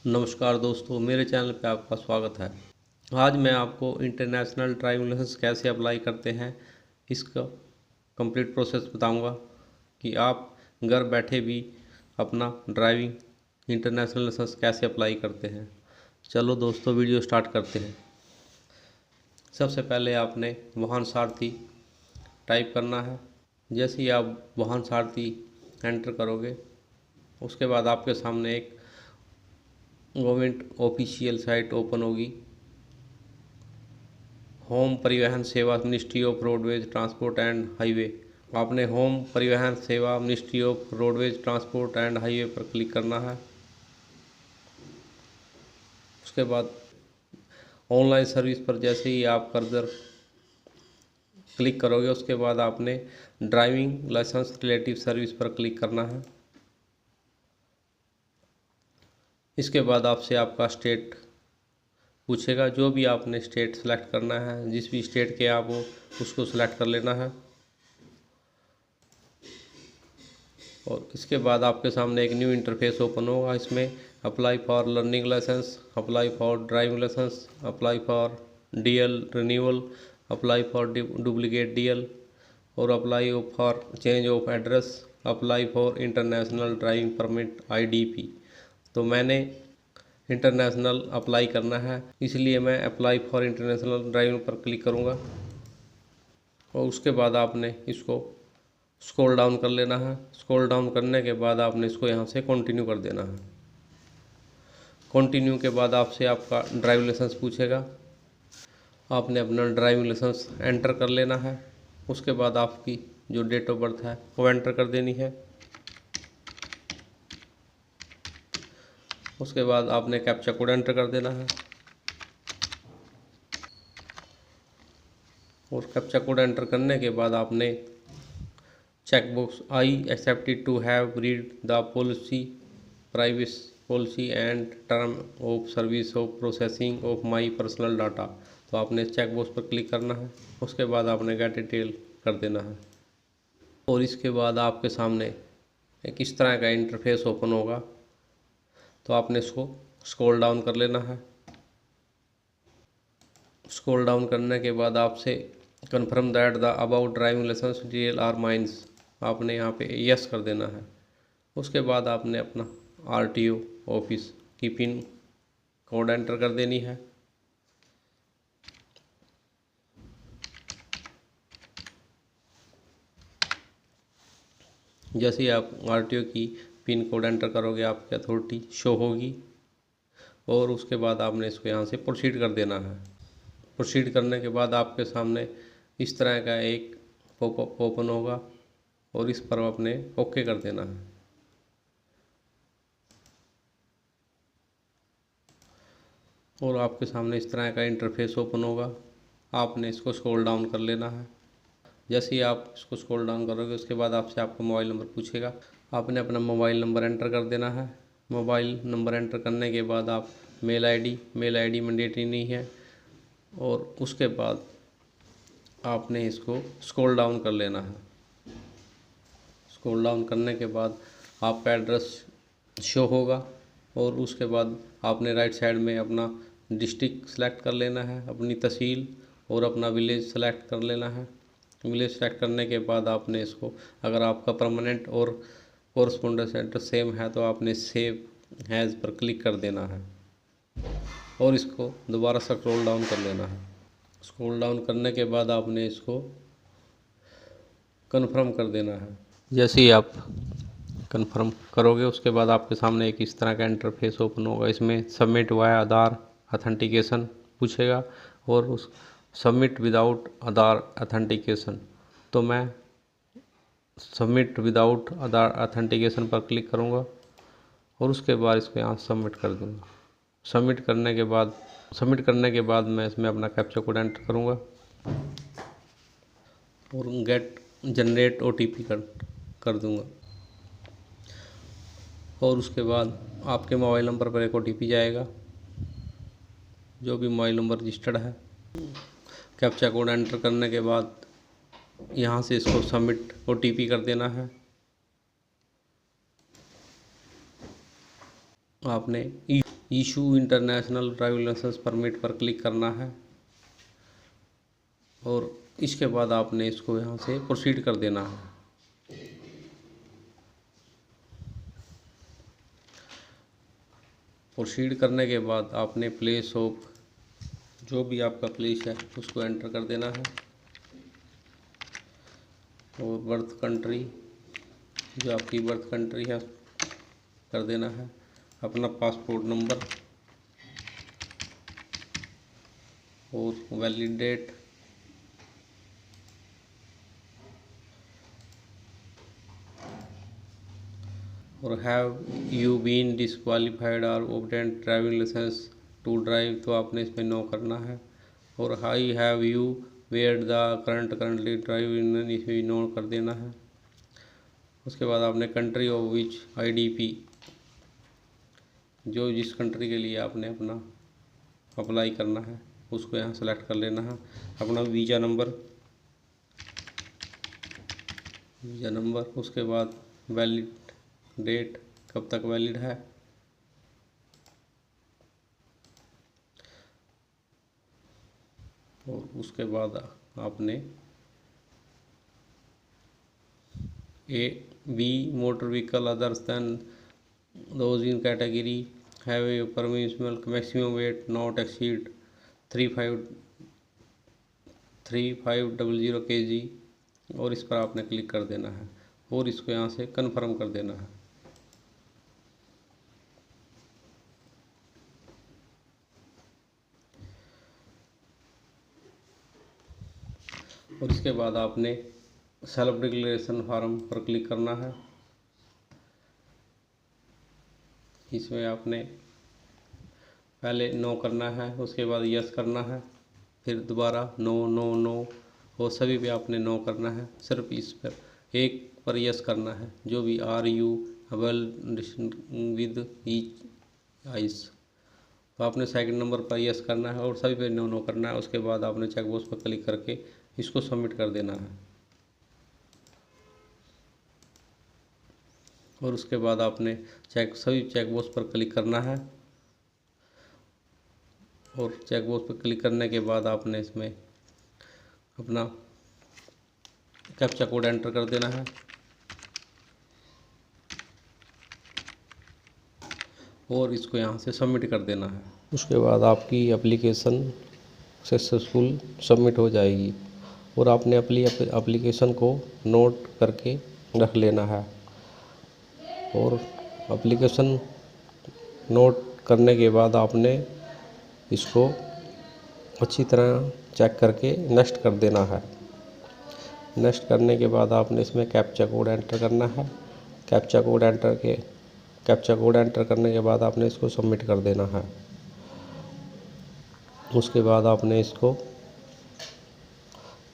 नमस्कार दोस्तों, मेरे चैनल पे आपका स्वागत है। आज मैं आपको इंटरनेशनल ड्राइविंग लाइसेंस कैसे अप्लाई करते हैं इसका कंप्लीट प्रोसेस बताऊंगा कि आप घर बैठे भी अपना ड्राइविंग इंटरनेशनल लाइसेंस कैसे अप्लाई करते हैं। चलो दोस्तों, वीडियो स्टार्ट करते हैं। सबसे पहले आपने वाहन सारथी टाइप करना है। जैसे ही आप वाहन सारथी एंटर करोगे उसके बाद आपके सामने एक गवर्नमेंट ऑफिशियल साइट ओपन होगी। होम परिवहन सेवा ministry of roadways transport and highway. आपने होम परिवहन सेवा ministry of roadways transport and highway पर क्लिक करना है। उसके बाद ऑनलाइन सर्विस पर जैसे ही आप कर्सर क्लिक करोगे उसके बाद आपने ड्राइविंग लाइसेंस रिलेटिव सर्विस पर क्लिक करना है। इसके बाद आपसे आपका स्टेट पूछेगा। जो भी आपने स्टेट सेलेक्ट करना है, जिस भी स्टेट के आप हो उसको सेलेक्ट कर लेना है। और इसके बाद आपके सामने एक न्यू इंटरफेस ओपन होगा। इसमें apply for learning licence, apply for driving licence, apply for DL renewal, apply for duplicate DL और apply for change of address, apply for international driving permit IDP. तो मैंने इंटरनेशनल अप्लाई करना है, इसलिए मैं apply for international driving पर click करूँगा। और उसके बाद आपने इसको स्क्रॉल डाउन कर लेना है। स्क्रॉल डाउन करने के बाद आपने इसको यहाँ से कंटिन्यू कर देना है। कंटिन्यू के बाद आपसे आपका ड्राइविंग लाइसेंस पूछेगा। आपने अपना ड्राइविंग लाइसेंस एंटर कर लेना है। उसके बाद आपकी जो डेट ऑफ बर्थ है वो एंटर कर देनी है। उसके बाद आपने कैप्चा कोड एंटर कर देना है। और कैप्चा कोड एंटर करने के बाद आपने checkbox I accepted to have read the policy privacy policy and term of service of processing of my personal data. तो आपने चेकबॉक्स पर क्लिक करना है। उसके बाद आपने गेट डिटेल कर देना है। और इसके बाद आपके सामने एक इस तरह का इंटरफेस ओपन होगा। तो आपने इसको स्क्रॉल डाउन कर लेना है। स्क्रॉल डाउन करने के बाद आपसे confirm that the about driving licence detail are mines, आपने यहाँ पे यस कर देना है। उसके बाद आपने अपना आरटीओ ऑफिस की पिन कोड एंटर कर देनी है। जैसे ही आप आरटीओ की पिन कोड एंटर करोगे आपकी अथॉरिटी शो होगी। और उसके बाद आपने इसको यहाँ से प्रोसीड कर देना है। प्रोसीड करने के बाद आपके सामने इस तरह का एक पॉपअप ओपन होगा और इस पर आपने ओके कर देना है। और आपके सामने इस तरह का इंटरफेस ओपन होगा। आपने इसको स्क्रॉल डाउन कर लेना है। जैसे ही आप इसको स्क्रॉल डाउन करोगे उसके बाद आपसे आपका मोबाइल नंबर पूछेगा। आपने अपना मोबाइल नंबर एंटर कर देना है। मोबाइल नंबर एंटर करने के बाद आप मेल आईडी मैंडेटरी नहीं है। और उसके बाद आपने इसको स्क्रॉल डाउन कर लेना है। स्क्रॉल डाउन करने के बाद आपका एड्रेस शो होगा। और उसके बाद आपने राइट साइड में अपना डिस्ट्रिक्ट सेलेक्ट कर लेना है, अपनी तहसील और अपना विलेज सेलेक्ट कर लेना है। विलेज सेलेक्ट करने के बाद आपने इसको, अगर आपका परमानेंट और कोरस्पोंडेंस एड्रेस सेम है तो आपने सेव हैज़ पर क्लिक कर देना है। और इसको दोबारा स्क्रॉल डाउन कर लेना है। स्क्रॉल डाउन करने के बाद आपने इसको कन्फर्म कर देना है। जैसे ही आप कन्फर्म करोगे उसके बाद आपके सामने एक इस तरह का इंटरफेस ओपन होगा। इसमें सबमिट वाया आधार ऑथेंटिकेशन पूछेगा और उस सबमिट विदाउट आधार ऑथेंटिकेशन। तो मैं सबमिट विदाउट आधार ऑथेंटिकेशन पर क्लिक करूँगा और उसके बाद इसको यहाँ सबमिट कर दूँगा। सबमिट करने के बाद मैं इसमें अपना कैप्चा कोड एंटर करूँगा और गेट जनरेट ओटीपी कर दूँगा। और उसके बाद आपके मोबाइल नंबर पर एक ओटीपी जाएगा, जो भी मोबाइल नंबर रजिस्टर्ड है। कैप्चा कोड एंटर करने के बाद यहाँ से इसको सबमिट ओटीपी कर देना है। आपने issue international driving licence permit पर क्लिक करना है और इसके बाद आपने इसको यहाँ से प्रोसीड कर देना है। प्रोसीड करने के बाद आपने प्लेस ऑफ, जो भी आपका प्लेस है उसको एंटर कर देना है और बर्थ कंट्री, जो आपकी बर्थ कंट्री है कर देना है। अपना पासपोर्ट नंबर और वैलिड डेट और हैव यू बीन डिसक्वालीफाइड और obtained driving licence to drive, तो आपने इसमें नो करना है। और hi have you were the currently driving, इसमें नो कर देना है। उसके बाद आपने कंट्री ऑफ विच आईडीपी, जो जिस कंट्री के लिए आपने अपना अप्लाई करना है उसको यहाँ सेलेक्ट कर लेना है। अपना वीज़ा नंबर, उसके बाद वैलिड डेट, कब तक वैलिड है, और उसके बाद आपने A B motor vehicle others than those in category have a permissible maximum weight not exceed 3500 kg, और इस पर आपने क्लिक कर देना है और इसको यहाँ से कन्फर्म कर देना है। और इसके बाद आपने सेल्फ डिक्लेरेशन फॉर्म पर क्लिक करना है। इसमें आपने पहले नो करना है, उसके बाद यस करना है, फिर दोबारा नो नो नो, और सभी पे आपने नो करना है। सिर्फ इस पर एक पर यस करना है, जो भी are you well with each eyes, तो आपने सेकंड नंबर पर यस करना है और सभी पे नो नो करना है। उसके बाद आपने चेक बॉक्स पर क्लिक करके इसको सबमिट कर देना है। और उसके बाद आपने सभी चेक बॉक्स पर क्लिक करना है और चेक बॉक्स पर क्लिक करने के बाद आपने इसमें अपना कैप्चा कोड एंटर कर देना है और इसको यहाँ से सबमिट कर देना है। उसके बाद आपकी एप्लीकेशन सक्सेसफुल सबमिट हो जाएगी और आपने अपनी एप्लीकेशन को नोट करके रख लेना है। और एप्लीकेशन नोट करने के बाद आपने इसको अच्छी तरह चेक करके नेक्स्ट कर देना है। नेक्स्ट करने के बाद आपने इसमें कैप्चा कोड एंटर करना है। कैप्चा कोड एंटर करने के बाद आपने इसको सबमिट कर देना है। उसके बाद आपने इसको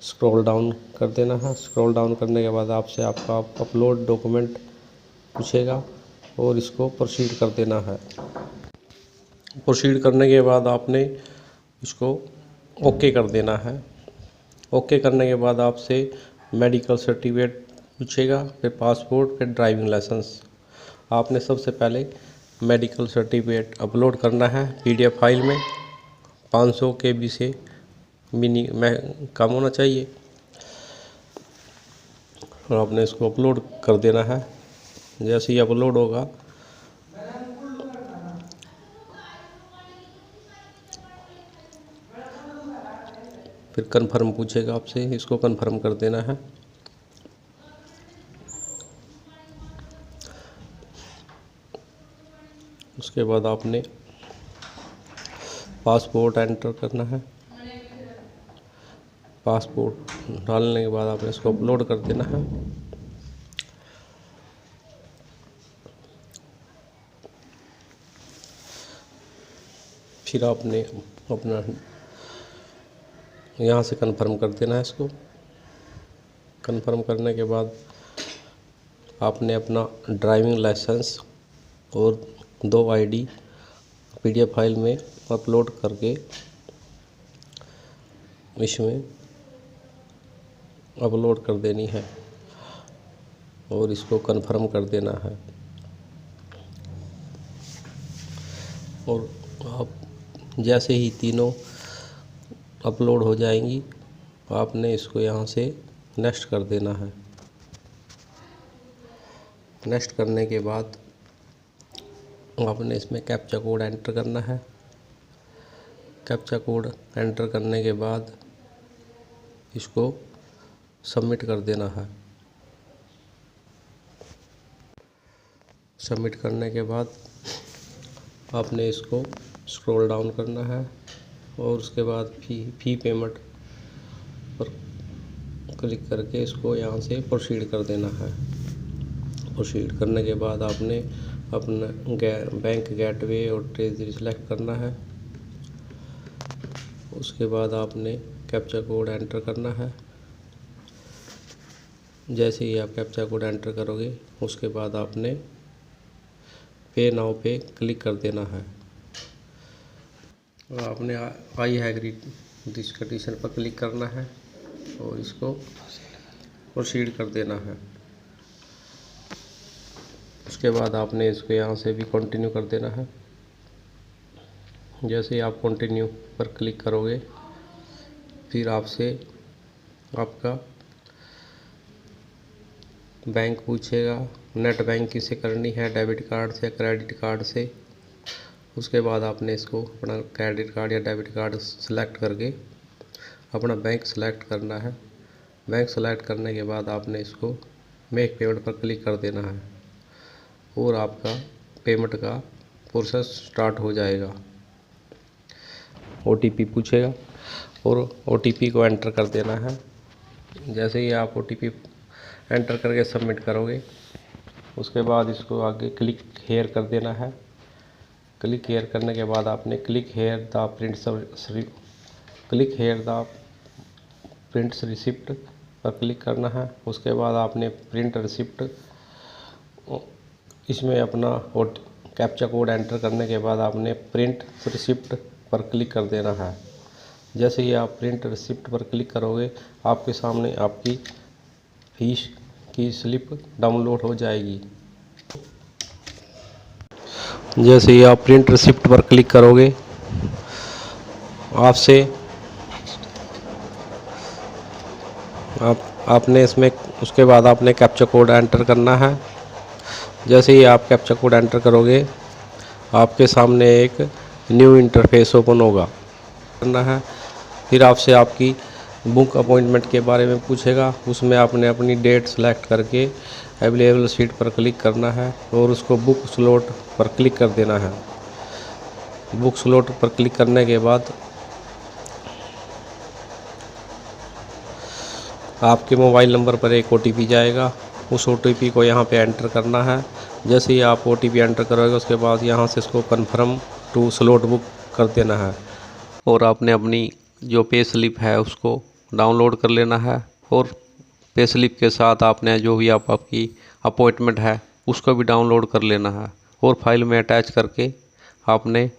स्क्रॉल डाउन कर देना है। स्क्रॉल डाउन करने के बाद आपसे आपका अपलोड डॉक्यूमेंट पूछेगा और इसको प्रोसीड कर देना है। प्रोसीड करने के बाद आपने इसको ओके कर देना है। ओके करने के बाद आपसे मेडिकल सर्टिफिकेट पूछेगा, फिर पासपोर्ट, फिर ड्राइविंग लाइसेंस। आपने सबसे पहले मेडिकल सर्टिफिकेट अपलोड करना है PDF फाइल में, 500 KB से कम होना चाहिए, और आपने इसको अपलोड कर देना है। जैसे ही अपलोड होगा फिर कन्फर्म पूछेगा आपसे, इसको कन्फर्म कर देना है। उसके बाद आपने पासपोर्ट एंटर करना है। पासपोर्ट डालने के बाद आपने इसको अपलोड कर देना है। फिर आपने अपना यहाँ से कन्फर्म कर देना है। इसको कन्फर्म करने के बाद आपने अपना ड्राइविंग लाइसेंस और 2 ID PDF फाइल में अपलोड करके इसमें अपलोड कर देनी है और इसको कन्फर्म कर देना है। और आप जैसे ही तीनों अपलोड हो जाएंगी आपने इसको यहाँ से नेक्स्ट कर देना है। नेक्स्ट करने के बाद आपने इसमें कैप्चा कोड एंटर करना है। कैप्चा कोड एंटर करने के बाद इसको सबमिट कर देना है। सबमिट करने के बाद आपने इसको स्क्रॉल डाउन करना है और उसके बाद फी पेमेंट पर क्लिक करके इसको यहाँ से प्रोसीड कर देना है। प्रोसीड करने के बाद आपने अपना बैंक गेटवे और ट्रेजरी सेलेक्ट करना है। उसके बाद आपने कैप्चा कोड एंटर करना है। जैसे ही आप कैप्चा कोड एंटर करोगे उसके बाद आपने पे नाउ पे क्लिक कर देना है। आपने आई एग्री दिस कंडीशन पर क्लिक करना है और इसको प्रोसीड कर देना है। उसके बाद आपने इसको यहाँ से भी कंटिन्यू कर देना है। जैसे ही आप कंटिन्यू पर क्लिक करोगे फिर आपसे आपका बैंक पूछेगा नेट बैंकिंग से करनी है, डेबिट कार्ड से, क्रेडिट कार्ड से। उसके बाद आपने इसको अपना क्रेडिट कार्ड या डेबिट कार्ड सेलेक्ट करके अपना बैंक सेलेक्ट करना है। बैंक सेलेक्ट करने के बाद आपने इसको मेक पेमेंट पर क्लिक कर देना है और आपका पेमेंट का प्रोसेस स्टार्ट हो जाएगा। OTP पूछेगा और OTP को एंटर कर देना है। जैसे ही आप OTP एंटर करके सबमिट करोगे उसके बाद इसको आगे क्लिक हेयर कर देना है। क्लिक हेयर करने के बाद आपने click here the print receipt पर क्लिक करना है। उसके बाद आपने प्रिंट रिसिप्ट इसमें अपना कैप्चा कोड एंटर करने के बाद आपने प्रिंट रिसिप्ट पर क्लिक कर देना है। जैसे ही आप प्रिंट रिसिप्ट पर क्लिक करोगे आपके सामने आपकी फीस की स्लिप डाउनलोड हो जाएगी। जैसे ही आप प्रिंट रिसिप्ट पर क्लिक करोगे आपने इसमें उसके बाद आपने कैप्चा कोड एंटर करना है। जैसे ही आप कैप्चा कोड एंटर करोगे आपके सामने एक न्यू इंटरफेस ओपन होगा करना है। फिर आपसे आपकी बुक अपॉइंटमेंट के बारे में पूछेगा। उसमें आपने अपनी डेट सेलेक्ट करके अवेलेबल सीट पर क्लिक करना है और उसको बुक स्लॉट पर क्लिक कर देना है। बुक स्लॉट पर क्लिक करने के बाद आपके मोबाइल नंबर पर एक OTP जाएगा। उस OTP को यहाँ पे एंटर करना है। जैसे ही आप OTP एंटर करोगे उसके बाद यहाँ से इसको कन्फर्म टू स्लॉट बुक कर देना है और आपने अपनी जो पे स्लिप है उसको डाउनलोड कर लेना है और पे स्लिप के साथ आपने जो भी आपकी अपॉइंटमेंट है उसको भी डाउनलोड कर लेना है और फाइल में अटैच करके आपने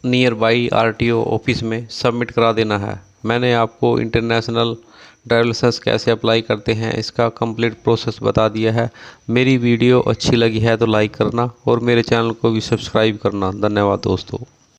नियर बाई RTO ऑफिस में सबमिट करा देना है। मैंने आपको इंटरनेशनल ड्राइविंग लाइसेंस कैसे अप्लाई करते हैं इसका कंप्लीट प्रोसेस बता दिया है। मेरी वीडियो अच्छी लगी है तो लाइक करना और मेरे चैनल को भी सब्सक्राइब करना। धन्यवाद दोस्तों।